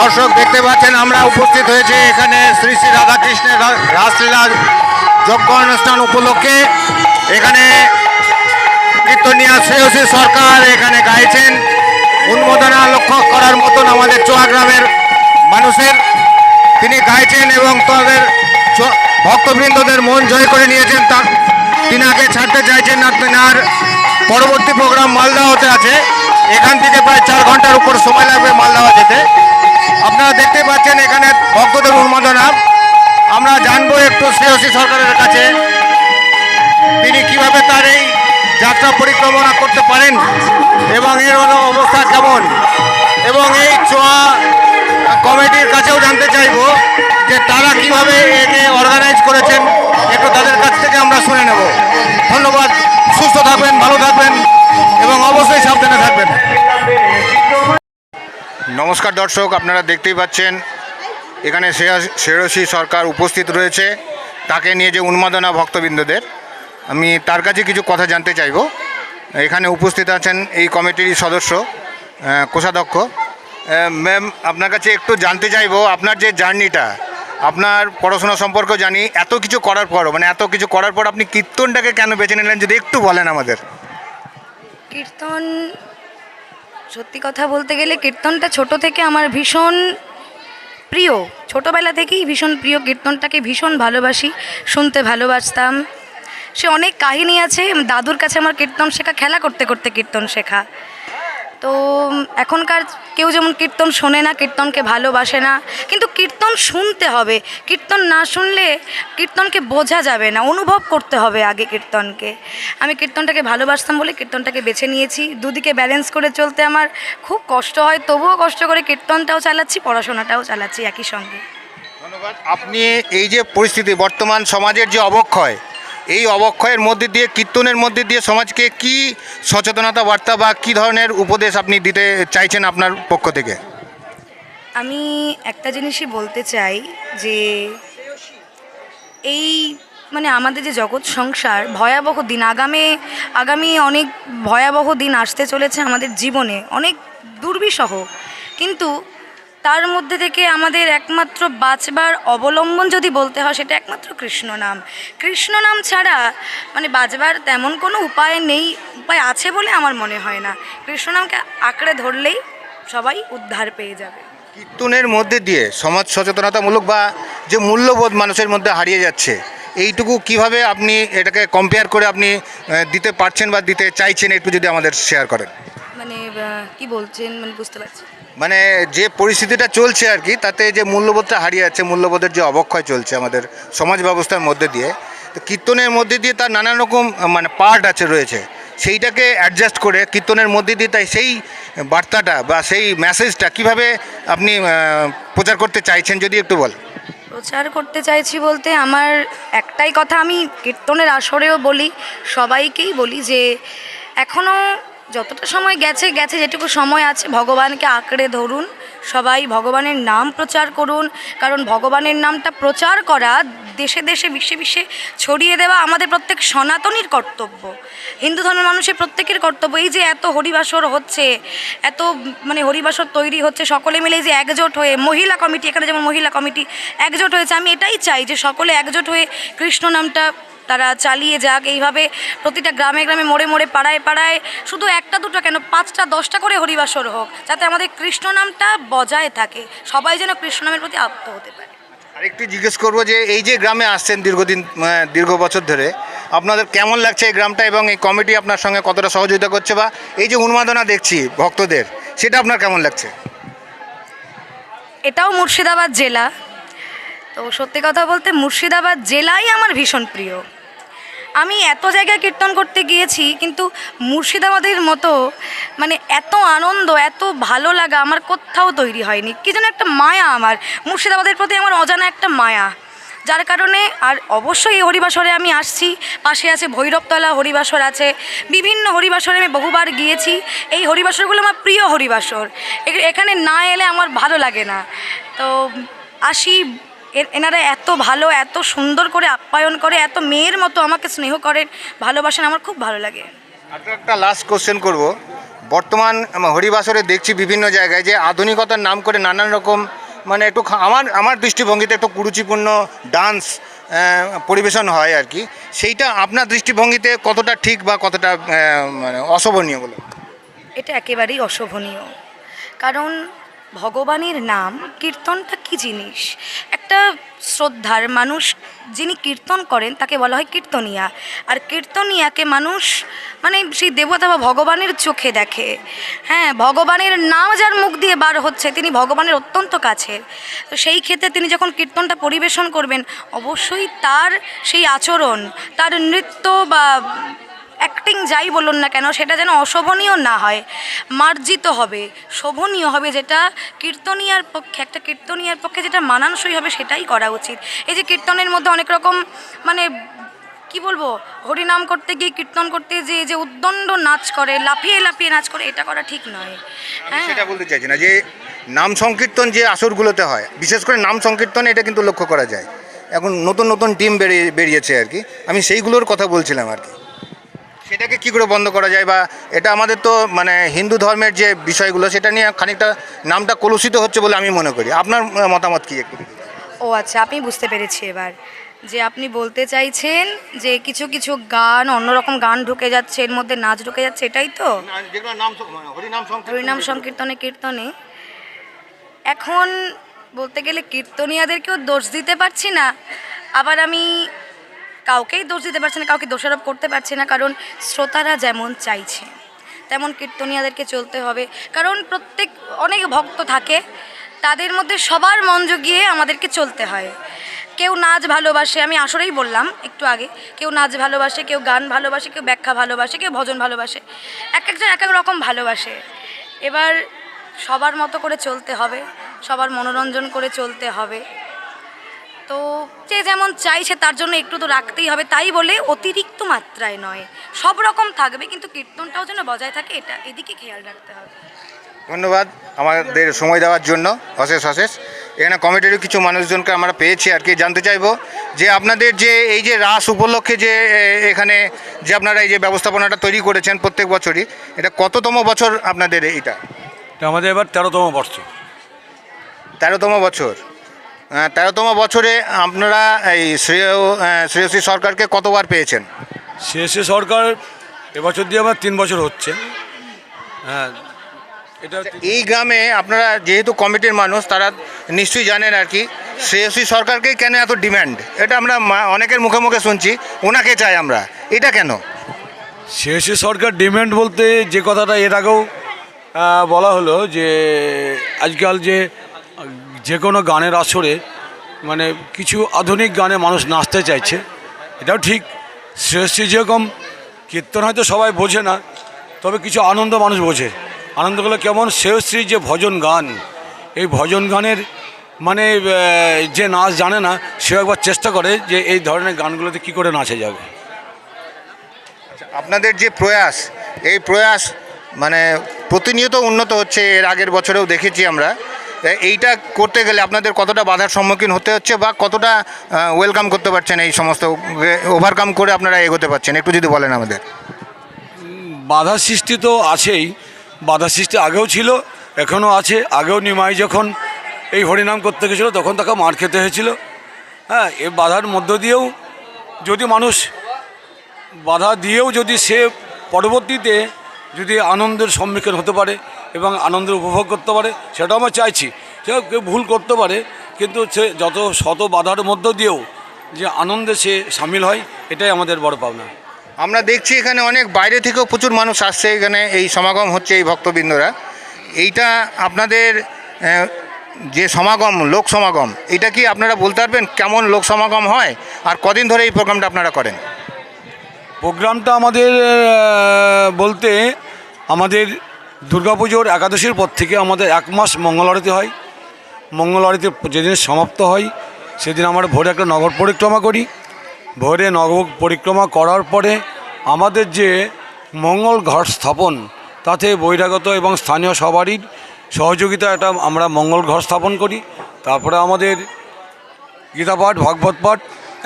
দর্শক দেখতে পাচ্ছেন আমরা উপস্থিত হয়েছে এখানে শ্রী শ্রী রাধাকৃষ্ণের রাসলীলা যজ্ঞ অনুষ্ঠান উপলক্ষে। এখানে কীর্তনিয়া শ্রেয়সী সরকার এখানে গাইছেন। উন্মোদনা লক্ষ্য করার মতন আমাদের চোয়া গ্রামের মানুষের তিনি গাইছেন এবং তাদের ভক্তবৃন্দদের মন জয় করে নিয়েছেন। তিনাকে ছাড়তে চাইছেন না। তিনার পরবর্তী প্রোগ্রাম মালদাহতে আছে। এখান থেকে প্রায় 4 ঘন্টার উপর সময় লাগবে মালদাহ যেতে। আপনারা দেখতে পাচ্ছেন এখানে ভক্তদের উন্মাদনা। আমরা জানবো একটু শ্রেয়সী সরকারের কাছে তিনি কিভাবে তার এই যাত্রা পরিক্রমা করতে পারেন এবং এর অবস্থা কেমন, এবং এই চোয়া কমিটির কাছেও জানতে চাইবো যে তারা কিভাবে একে অর্গানাইজ করেছেন। একটু তাদের কাছ থেকে আমরা শুনে নেব। ধন্যবাদ। সুস্থ থাকবেন, ভালো থাকবেন এবং অবশ্যই সাবধানে থাকবেন। নমস্কার দর্শক, আপনারা দেখতেই পাচ্ছেন এখানে শ্রেয়সী সরকার উপস্থিত রয়েছে। তাকে নিয়ে যে উন্মাদনা ভক্তবৃন্দদের, আমি তার কাছে কিছু কথা জানতে চাইব। এখানে উপস্থিত আছেন এই কমিটির সদস্য কোষাধ্যক্ষ। ম্যাম, আপনার কাছে একটু জানতে চাইব আপনার যে জার্নিটা, আপনার পড়াশোনা সম্পর্কে জানি, এত কিছু করার পরও এত কিছু করার পর আপনি কীর্তনটাকে কেন বেছে নিলেন, যদি একটু বলেন আমাদের। কীর্তন, সত্যি কথা বলতে গেলে কীর্তনটা ছোট থেকে আমার ভীষণ প্রিয়। ছোটোবেলা থেকেই ভীষণ প্রিয়, কীর্তনটাকে ভীষণ ভালোবাসি, শুনতে ভালোবাসতাম। সে অনেক কাহিনী আছে। দাদুর কাছে আমার কীর্তন শেখা, খেলা করতে করতে কীর্তন শেখা। তো এখনকার কেউ যেমন কীর্তন শোনে না, কীর্তনকে ভালোবাসে না, কিন্তু কীর্তন শুনতে হবে। কীর্তন না শুনলে কীর্তনকে বোঝা যাবে না, অনুভব করতে হবে আগে কীর্তনকে। আমি কীর্তনটাকে ভালোবাসতাম বলে কীর্তনটাকে বেছে নিয়েছি। দুদিকে ব্যালেন্স করে চলতে আমার খুব কষ্ট হয়, তবুও কষ্ট করে কীর্তনটাও চালাচ্ছি, পড়াশোনাটাও চালাচ্ছি একই সঙ্গে। ধন্যবাদ। আপনি এই যে পরিস্থিতি, বর্তমান সমাজের যে অবক্ষয়, এই অবক্ষয়ের মধ্যে দিয়ে, কীর্তনের মধ্যে দিয়ে সমাজকে কি সচেতনতা বার্তা বা কী ধরনের উপদেশ আপনি দিতে চাইছেন আপনার পক্ষ থেকে? আমি একটা জিনিসই বলতে চাই যে এই আমাদের যে জগৎ সংসার, ভয়াবহ দিন, আগামী অনেক ভয়াবহ দিন আসতে চলেছে আমাদের জীবনে, অনেক দুর্বিষহ। কিন্তু তার মধ্যে থেকে আমাদের একমাত্র বাঁচবার অবলম্বন যদি বলতে হয়, সেটা একমাত্র কৃষ্ণ নাম। কৃষ্ণ নাম ছাড়া বাঁচবার তেমন কোনো উপায় নেই। উপায় আছে বলে আমার মনে হয় না। কৃষ্ণ নামকে আঁকড়ে ধরলেই সবাই উদ্ধার পেয়ে যাবে। কীর্তনের মধ্যে দিয়ে সমাজ সচেতনতামূলক বা যে মূল্যবোধ মানুষের মধ্যে হারিয়ে যাচ্ছে, এইটুকু কিভাবে আপনি এটাকে কম্পেয়ার করে আপনি দিতে পারছেন বা দিতে চাইছেন, একটু যদি আমাদের শেয়ার করেন। কি বলছেন বুঝতে পারছি। যে পরিস্থিতিটা চলছে আর কি, তাতে যে মূল্যবোধটা হারিয়ে যাচ্ছে, মূল্যবোধের যে অবক্ষয় চলছে আমাদের সমাজ ব্যবস্থার মধ্যে দিয়ে, তো কীর্তনের মধ্যে দিয়ে তার নানান রকম পার্ট রয়েছে, সেইটাকে অ্যাডজাস্ট করে কীর্তনের মধ্যে দিয়ে তাই সেই বার্তাটা বা সেই মেসেজটা কিভাবে আপনি প্রচার করতে চাইছেন, যদি একটু বল। প্রচার করতে চাইছি বলতে আমার একটাই কথা, আমি কীর্তনের আসরেও বলি, সবাইকেই বলি যে এখনও যতটা সময় গেছে, যেটুকু সময় আছে ভগবানকে আঁকড়ে ধরুন, সবাই ভগবানের নাম প্রচার করুন। কারণ ভগবানের নামটা প্রচার করা, দেশে দেশে বিশ্বে বিশ্বে ছড়িয়ে দেওয়া আমাদের প্রত্যেক সনাতনীর কর্তব্য, হিন্দু ধর্মের মানুষের প্রত্যেকের কর্তব্য। এই যে এত হরিবাসর হচ্ছে, এত হরিবাসর তৈরি হচ্ছে, সকলে মিলে যে একজোট হয়ে, মহিলা কমিটি, এখানে যেমন মহিলা কমিটি একজোট হয়েছে, আমি এটাই চাই যে সকলে একজোট হয়ে কৃষ্ণ নামটা তারা চালিয়ে যাক। এইভাবে প্রতিটা গ্রামে গ্রামে, মোড়ে মোড়ে, পাড়ায় পাড়ায়, শুধু একটা দুটো কেন, 5টা 10টা করে হরিবাসর হোক, যাতে আমাদের কৃষ্ণ নামটা বজায় থাকে, সবাই যেন কৃষ্ণ নামের প্রতি আপ্ত হতে পারে। আরেকটু জিজ্ঞেস করবো যে এই যে গ্রামে আসছেন দীর্ঘ বছর ধরে, আপনাদের কেমন লাগছে এই গ্রামটা, এবং এই কমিটি আপনার সঙ্গে কতটা সহযোগিতা করছে, বা এই যে উন্মাদনা দেখছি ভক্তদের, সেটা আপনার কেমন লাগছে? এটাও মুর্শিদাবাদ জেলা, তো সত্যি কথা বলতে মুর্শিদাবাদ জেলাই আমার ভীষণ প্রিয়। আমি এত জায়গায় কীর্তন করতে গিয়েছি, কিন্তু মুর্শিদাবাদের মতো এত আনন্দ, এত ভালো লাগা আমার কোথাও তৈরি হয়নি। কি যেন একটা মায়া, আমার মুর্শিদাবাদের প্রতি আমার অজানা একটা মায়া, যার কারণে। আর অবশ্যই এই হরিবাসরে আমি আসছি, পাশে আছে ভৈরবতলা হরিবাসর আছে, বিভিন্ন হরিবাসরে আমি বহুবার গিয়েছি। এই হরিবাসরগুলো আমার প্রিয় হরিবাসর, এখানে না এলে আমার ভালো লাগে না। তো আসি, এনারা এত ভালো, এত সুন্দর করে আপ্যায়ন করে, এত মেয়ের মতো আমাকে স্নেহ করেন, ভালোবাসেন, আমার খুব ভালো লাগে। একটা লাস্ট কোশ্চেন করব। বর্তমান হরিবাসরে দেখছি বিভিন্ন জায়গায় যে আধুনিকতার নাম করে নানান রকম মানে একটু আমার দৃষ্টিভঙ্গিতে একটু কুরুচিপূর্ণ ডান্স পরিবেশন হয় আর কি, সেইটা আপনার দৃষ্টিভঙ্গিতে কতটা ঠিক বা কতটা মানে অশোভনীয় বলে? এটা একেবারেই অশোভনীয়। কারণ ভগবানের নাম কীর্তনটা কী জিনিস, একটা শ্রদ্ধার মানুষ যিনি কীর্তন করেন তাকে বলা হয় কীর্তনিয়া। আর কীর্তনিয়াকে মানুষ মানে সেই দেবতা বা ভগবানের চোখে দেখে। হ্যাঁ, ভগবানের নাম যার মুখ দিয়ে বার হচ্ছে তিনি ভগবানের অত্যন্ত কাছের। তো সেই ক্ষেত্রে তিনি যখন কীর্তনটা পরিবেশন করবেন অবশ্যই তার সেই আচরণ, তার নৃত্য বা অ্যাক্টিং যাই বলুন না কেন সেটা যেন অশোভনীয় না হয়, মার্জিত হবে, শোভনীয় হবে, যেটা কীর্তনিয়ার পক্ষে একটা কীর্তনিয়ার পক্ষে যেটা মানানসই হবে সেটাই করা উচিত। এই যে কীর্তনের মধ্যে অনেক রকম মানে কি বলবো, হরিনাম করতে গিয়ে কীর্তন করতে যে উদ্দণ্ড নাচ করে, লাফিয়ে লাফিয়ে নাচ করে, এটা করা ঠিক নয়। আমি সেটা বলতে চাইছি না, যে নাম সংকীর্তন যে আসরগুলোতে হয়, বিশেষ করে নাম সংকীর্তনে এটা কিন্তু লক্ষ্য করা যায়। এখন নতুন নতুন টিম বেরিয়েছে আর কি, আমি সেইগুলোর কথা বলছিলাম আর কি। সেটাকে কী করে বন্ধ করা যায়, বা এটা আমাদের তো মানে হিন্দু ধর্মের যে বিষয়গুলো সেটা নিয়ে খানিকটা নামটা কলুষিত হচ্ছে বলে আমি মনে করি। আপনার মতামত কী একটু? ও আচ্ছা, আমি বুঝতে পেরেছি এবার, যে আপনি বলতে চাইছেন যে কিছু কিছু গান অন্যরকম গান ঢুকে যাচ্ছে, এর মধ্যে নাচ ঢুকে যাচ্ছে, এটাই তো? হরিনাম সংকীর্তনে কীর্তনে এখন বলতে গেলে কীর্তনিয়াদেরকেও দোষ দিতে পারছি না, আবার আমি কাউকেই দোষ দিতে পারছি না, কাউকে দোষারোপ করতে পারছি না। কারণ শ্রোতারা যেমন চাইছে তেমন কীর্তনিয়াদেরকে চলতে হবে। কারণ অনেক ভক্ত থাকে, তাদের মধ্যে সবার মন জুগিয়ে আমাদেরকে চলতে হয়। কেউ নাচ ভালোবাসে, আমি আসলেই বললাম একটু আগে, কেউ নাচ ভালোবাসে, কেউ গান ভালোবাসে, কেউ ব্যাখ্যা ভালোবাসে, কেউ ভজন ভালোবাসে, এক একজন এক এক রকম ভালোবাসে। এবার সবার মতো করে চলতে হবে, সবার মনোরঞ্জন করে চলতে হবে। তো যে যেমন চাইছে তার জন্য একটু তো রাখতেই হবে, তাই বলে অতিরিক্ত মাত্রায় নয়, সব রকম থাকবে কিন্তু কীর্তনটাও যেন বজায় থাকে, এদিকে খেয়াল রাখতে হবে। ধন্যবাদ আমাদের সময় দেওয়ার জন্য, অশেষ অশেষ। এখানে কমিটিরও কিছু মানুষজনকে আমরা পেয়েছি আর কি। জানতে চাইবো যে আপনাদের যে এই যে রাস উপলক্ষে যে এখানে যে আপনারা এই যে ব্যবস্থাপনাটা তৈরি করেছেন প্রত্যেক বছরই, এটা কততম বছর আপনাদের? এটা আমাদের এবার 13তম বছর। 13তম বছর। 13তম বছরে আপনারা এই শ্রেয়সী সরকারকে কতবার পেয়েছেন? শেষে সরকার এবছর দিয়ে আমার 3 বছর হচ্ছে। হ্যাঁ, এটা এই গ্রামে আপনারা যেহেতু কমিটির মানুষ, তারা নিশ্চয়ই জানেন আর কি শ্রেয়সী সরকারকেই কেন এত ডিম্যান্ড, এটা আমরা অনেকের মুখে মুখে শুনছি, ওনাকে চাই আমরা, এটা কেন? শেষে সরকার ডিমান্ড বলতে যে কথাটা এর আগেও বলা হলো, যে আজকাল যে কোনো গানের আসরে মানে কিছু আধুনিক গানে মানুষ নাচতে চাইছে, এটাও ঠিক। শ্রেষ্ঠী যেরকম কীর্তন হয়তো সবাই বোঝে না, তবে কিছু আনন্দ মানুষ বোঝে। আনন্দগুলো কেমন, শ্রেয়শ্রী যে ভজন গান, এই ভজন গানের মানে যে নাচ জানে না সে একবার চেষ্টা করে যে এই ধরনের গানগুলোতে কী করে নাচা যাবে। আপনাদের যে প্রয়াস, এই প্রয়াস মানে প্রতিনিয়ত উন্নত হচ্ছে, এর আগের বছরেও দেখেছি আমরা। এইটা করতে গেলে আপনাদের কতটা বাধার সম্মুখীন হতে হচ্ছে, বা কতটা ওয়েলকাম করতে পারছেন, এই সমস্ত ওভারকাম করে আপনারা এগোতে পারছেন, একটু যদি বলেন আমাদের। বাধা সৃষ্টি তো আছেই, বাধা সৃষ্টি আগেও ছিল, এখনও আছে। আগেও নিমাই যখন এই হরিনাম করতে গেছিলো তখন তাকে মার খেতে হয়েছিল। হ্যাঁ, এই বাধার মধ্য দিয়েও যদি মানুষ বাধা দিয়েও যদি সে পরবর্তীতে যদি আনন্দের সম্মুখীন হতে পারে এবং আনন্দের উপভোগ করতে পারে, সেটাও আমরা চাইছি। সে কেউ ভুল করতে পারে, কিন্তু সে যত শত বাধার মধ্য দিয়েও যে আনন্দে সে সামিল হয়, এটাই আমাদের বড় পাওনা। আমরা দেখছি এখানে অনেক বাইরে থেকেও প্রচুর মানুষ আসছে, এখানে এই সমাগম হচ্ছে, এই ভক্তবৃন্দরা। এইটা আপনাদের যে সমাগম, লোক সমাগম, এটা কি আপনারা বলতে পারবেন কেমন লোক সমাগম হয়, আর কদিন ধরে এই প্রোগ্রামটা আপনারা করেন? প্রোগ্রামটা আমাদের বলতে আমাদের দুর্গাপুজোর একাদশীর পর থেকে আমাদের 1 মাস মঙ্গল আরতি হয়। মঙ্গল আরতি যেদিন সমাপ্ত হয় সেদিন আমরা ভোরে একটা নগর পরিক্রমা করি। ভোরে নগর পরিক্রমা করার পরে আমাদের যে মঙ্গল ঘট স্থাপন, তাতে বহিরাগত এবং স্থানীয় সবারই সহযোগিতা একটা আমরা মঙ্গল ঘট স্থাপন করি। তারপরে আমাদের গীতা পাঠ, ভাগবত পাঠ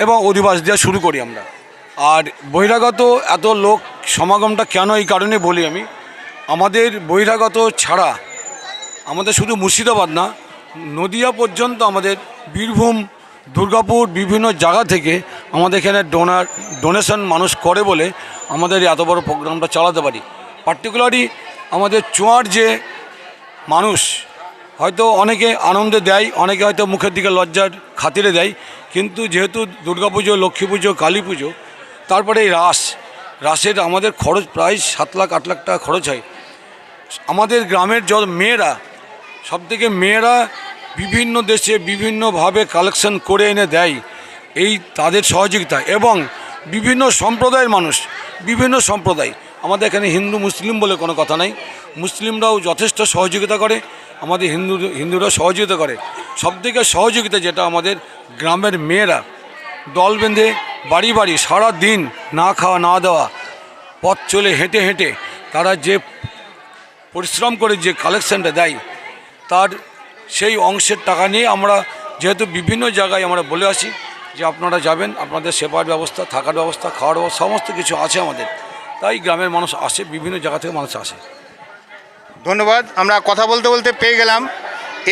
এবং অধিবাস দেওয়া শুরু করি আমরা। আর বহিরাগত এত লোক সমাগমটা কেন, এই কারণে বলি আমি, আমাদের বহিরাগত ছাড়া আমাদের শুধু মুর্শিদাবাদ না, নদিয়া পর্যন্ত আমাদের বীরভূম দুর্গাপুর বিভিন্ন জায়গা থেকে আমাদের এখানে ডোনেশন মানুষ করে বলে আমাদের এত বড় প্রোগ্রামটা চালাতে পারি। পার্টিকুলারলি আমাদের চুয়ার যে মানুষ হয়তো অনেকে আনন্দে দেয়, অনেকে হয়তো মুখের দিকে লজ্জার খাতিরে দেয়, কিন্তু যেহেতু দুর্গাপুজো, লক্ষ্মী পুজো, কালী পুজো, তারপরে এই রাসের আমাদের খরচ প্রায় 7 লাখ 8 লাখ টাকা খরচ হয়। আমাদের গ্রামের যত মেয়েরা, সবথেকে মেয়েরা বিভিন্ন দেশে বিভিন্নভাবে কালেকশন করে এনে দেয়, এই তাদের সহযোগিতা। এবং বিভিন্ন সম্প্রদায়ের মানুষ, বিভিন্ন সম্প্রদায়, আমাদের এখানে হিন্দু মুসলিম বলে কোনো কথা নাই, মুসলিমরাও যথেষ্ট সহযোগিতা করে, আমাদের হিন্দুরা সহযোগিতা করে। সবথেকে সহযোগিতা যেটা আমাদের গ্রামের মেয়েরা দল বেঁধে বাড়ি বাড়ি সারা দিন না খাওয়া না দেওয়া পথ চলে হেঁটে হেঁটে তারা যে পরিশ্রম করে যে কালেকশনটা দেয়, তার সেই অংশের টাকা নিয়ে আমরা যেহেতু বিভিন্ন জায়গায় আমরা বলে আসি যে আপনারা যাবেন, আপনাদের সেবার ব্যবস্থা, থাকার ব্যবস্থা, খাওয়ার ব্যবস্থা সমস্ত কিছু আছে আমাদের, তাই গ্রামের মানুষ আসে, বিভিন্ন জায়গা থেকে মানুষ আসে। ধন্যবাদ। আমরা কথা বলতে বলতে পেয়ে গেলাম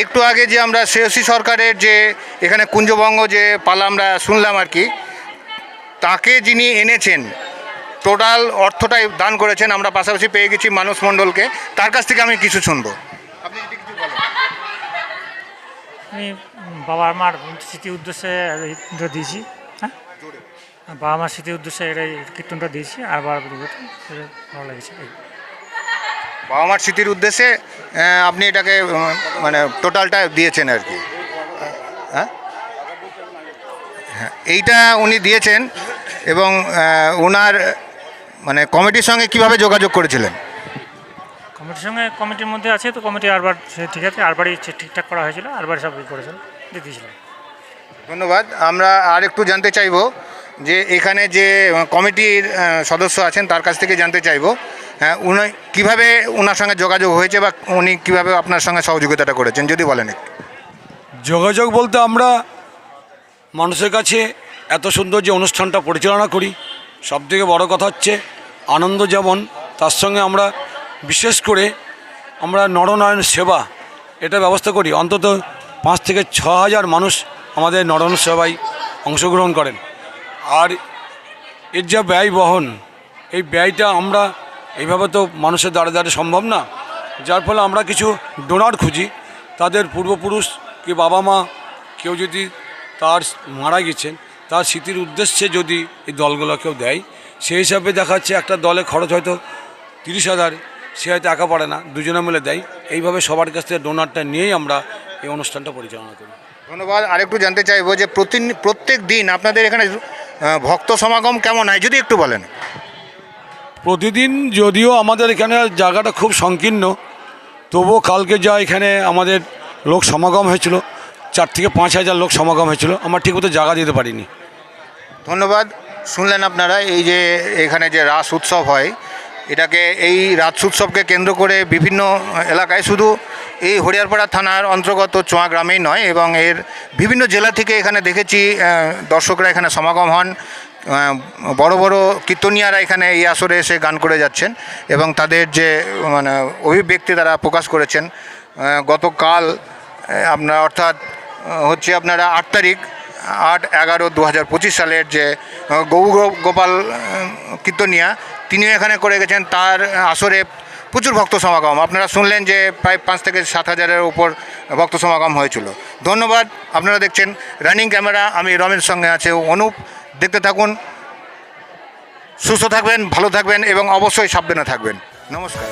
একটু আগে যে আমরা শ্রেয়সী সরকারের যে এখানে কুঞ্জবঙ্গ যে পালা আমরা শুনলাম আর কি, তাকে যিনি এনেছেন, টোটাল অর্থটাই দান করেছেন। আমরা পাশাপাশি পেয়ে গেছি মানুষ মণ্ডলকে, তার কাছ থেকে আমি কিছু শুনবো। আপনি যদি কিছু বলেন। আমি বাবা মার স্মৃতির উদ্দেশ্যে এটা দিয়েছি। হ্যাঁ, বাবা মার স্মৃতির উদ্দেশ্যে এটা কীর্তনটা দিয়েছি, আর ভালো লেগেছে। বাবা মার স্মৃতির উদ্দেশ্যে আপনি এটাকে মানে টোটালটা দিয়েছেন আর কি। হ্যাঁ, হ্যাঁ, এইটা উনি দিয়েছেন। এবং ওনার মানে কমিটির সঙ্গে কিভাবে যোগাযোগ করেছিলেন? কমিটির সঙ্গে, কমিটির মধ্যে আছে তো, কমিটি আরবার ঠিক আছে, আরবারই ঠিকঠাক করা হয়েছিল, আরবার সব করেছিল, দিয়ে দিয়েছিলাম। ধন্যবাদ। আমরা আর একটু জানতে চাইব যে এখানে যে কমিটির সদস্য আছেন তার কাছ থেকে জানতে চাইব উনি কীভাবে ওনার সঙ্গে যোগাযোগ হয়েছে বা উনি কীভাবে আপনার সঙ্গে সহযোগিতাটা করেছেন, যদি বলেন। যোগাযোগ বলতে আমরা মানুষের কাছে এত সুন্দর যে অনুষ্ঠানটা পরিচালনা করি, সবথেকে বড় কথা হচ্ছে আনন্দ যেমন, তার সঙ্গে আমরা বিশেষ করে আমরা নরনারায়ণ সেবা এটা ব্যবস্থা করি। অন্তত 5 থেকে 6 হাজার মানুষ আমাদের নরনারায়ণ সেবায় অংশগ্রহণ করেন। আর এর যা ব্যয় বহন, এই ব্যয়টা আমরা এইভাবে তো মানুষের দ্বারে দ্বারে সম্ভব না, যার ফলে আমরা কিছু ডোনার খুঁজি। তাদের পূর্বপুরুষ কি বাবা মা কেউ যদি তার মারা গেছেন, তার স্মৃতির উদ্দেশ্যে যদি এই দলগুলো কেউ দেয়, সেই হিসাবে দেখা যাচ্ছে একটা দলে খরচ হয়তো 30,000, সে হয়তো একা পারে না, দুজনে মিলে দেয়। এইভাবে সবার কাছ থেকে ডোনারটা নিয়েই আমরা এই অনুষ্ঠানটা পরিচালনা করি। ধন্যবাদ। আরেকটু জানতে চাইবো যে প্রত্যেক দিন আপনাদের এখানে ভক্ত সমাগম কেমন হয়, যদি একটু বলেন। প্রতিদিন যদিও আমাদের এখানে জায়গাটা খুব সংকীর্ণ, তবুও কালকে যা এখানে আমাদের লোক সমাগম হয়েছিল, 4 থেকে 5 হাজার লোক সমাগম হয়েছিল, আমরা ঠিকমতো জায়গা দিতে পারিনি। ধন্যবাদ। শুনলেন আপনারা এই যে এখানে যে রাস উৎসব হয়, এটাকে এই রাস উৎসবকে কেন্দ্র করে বিভিন্ন এলাকায়, শুধু এই হরিয়ারপাড়া থানার অন্তর্গত চোয়া গ্রামেই নয়, এবং এর বিভিন্ন জেলা থেকে এখানে দেখেছি দর্শকরা এখানে সমাগম হন। বড় বড় কীর্তনিয়ারা এখানে এই আসরে এসে গান করে যাচ্ছেন এবং তাদের যে মানে অভিব্যক্তি তারা প্রকাশ করেছেন। গতকাল আপনার অর্থাৎ হচ্ছে আপনারা 8 তারিখ 8/11/2025 সালের যে গৌরগোপাল কীর্তনিয়া, তিনিও এখানে করে গেছেন। তার আসরে প্রচুর ভক্ত সমাগম, আপনারা শুনলেন যে প্রায় 5 থেকে 7 হাজারের উপর ভক্ত সমাগম হয়েছিল। ধন্যবাদ। আপনারা দেখছেন রানিং ক্যামেরা, আমি রমের সঙ্গে আছে অনুপ। দেখতে থাকুন, সুস্থ থাকবেন, ভালো থাকবেন এবং অবশ্যই সাবধানে থাকবেন। নমস্কার।